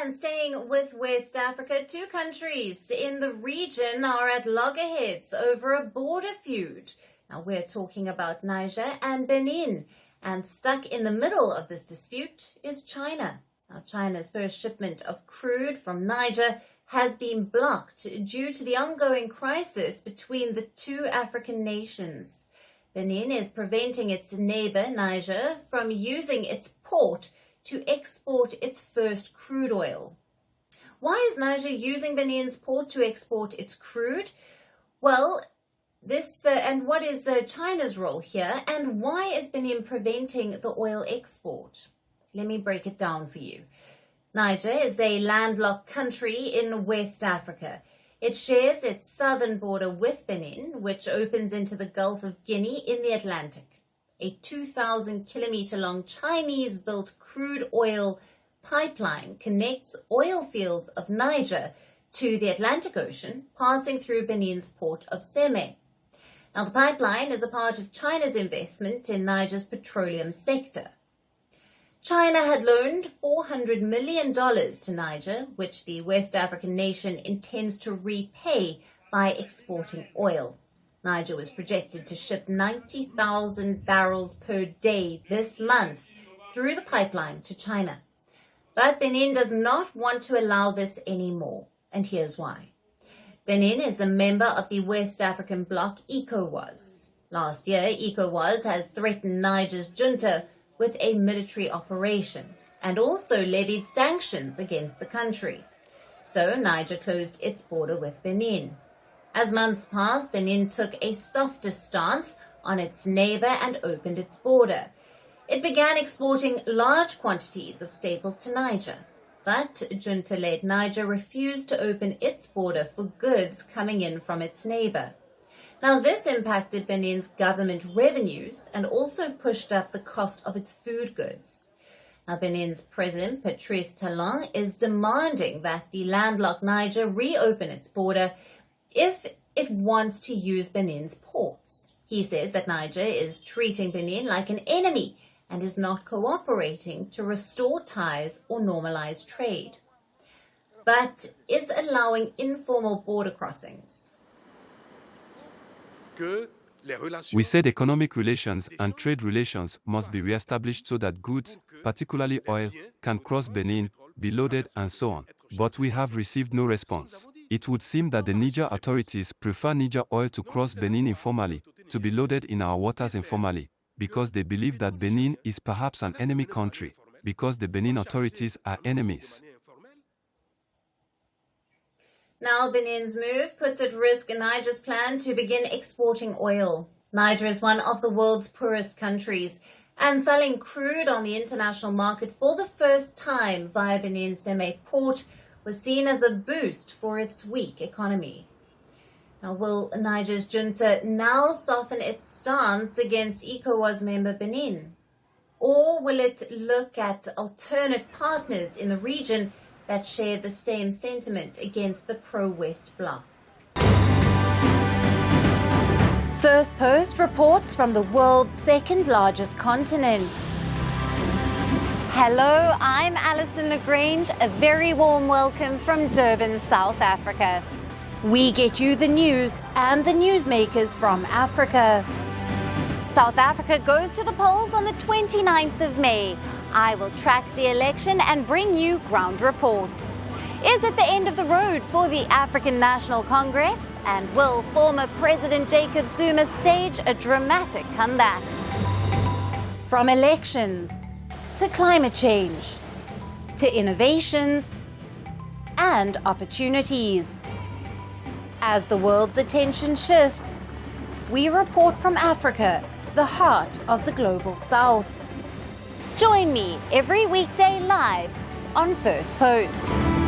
And staying with West Africa, two countries in the region are at loggerheads over a border feud. Now we're talking about Niger and Benin. And stuck in the middle of this dispute is China. Now China's first shipment of crude from Niger has been blocked due to the ongoing crisis between the two African nations. Benin is preventing its neighbour, Niger, from using its port to export its first crude oil. Why is Niger using Benin's port to export its crude? Well, and what is China's role here, and why is Benin preventing the oil export? Let me break it down for you. Niger is a landlocked country in West Africa. It shares its southern border with Benin, which opens into the Gulf of Guinea in the Atlantic. A 2,000-kilometer-long Chinese-built crude oil pipeline connects oil fields of Niger to the Atlantic Ocean, passing through Benin's port of Seme. Now, the pipeline is a part of China's investment in Niger's petroleum sector. China had loaned $400 million to Niger, which the West African nation intends to repay by exporting oil. Niger was projected to ship 90,000 barrels per day this month through the pipeline to China. But Benin does not want to allow this anymore, and here's why. Benin is a member of the West African bloc ECOWAS. Last year, ECOWAS had threatened Niger's junta with a military operation and also levied sanctions against the country. So Niger closed its border with Benin. As months passed, Benin took a softer stance on its neighbour and opened its border. It began exporting large quantities of staples to Niger, but Junta-led Niger refused to open its border for goods coming in from its neighbour. Now, this impacted Benin's government revenues and also pushed up the cost of its food goods. Now, Benin's President, Patrice Talon, is demanding that the landlocked Niger reopen its border if it wants to use Benin's ports. He says that Niger is treating Benin like an enemy and is not cooperating to restore ties or normalise trade, but is allowing informal border crossings. We said economic relations and trade relations must be re-established so that goods, particularly oil, can cross Benin, be loaded and so on. But we have received no response. It would seem that the Niger authorities prefer Niger oil to cross Benin informally, to be loaded in our waters informally, because they believe that Benin is perhaps an enemy country, because the Benin authorities are enemies. Now, Benin's move puts at risk Niger's plan to begin exporting oil. Niger is one of the world's poorest countries, and selling crude on the international market for the first time via Benin's Seme port was seen as a boost for its weak economy. Now, will Niger's junta now soften its stance against ECOWAS member Benin? Or will it look at alternate partners in the region that share the same sentiment against the pro-West bloc? Firstpost reports from the world's second largest continent. Hello, I'm Alison Lagrange. A very warm welcome from Durban, South Africa. We get you the news and the newsmakers from Africa. South Africa goes to the polls on the 29th of May. I will track the election and bring you ground reports. Is it the end of the road for the African National Congress? And will former President Jacob Zuma stage a dramatic comeback? From elections to climate change to innovations and opportunities. As the world's attention shifts, we report from Africa, the heart of the global South. Join me every weekday live on Firstpost.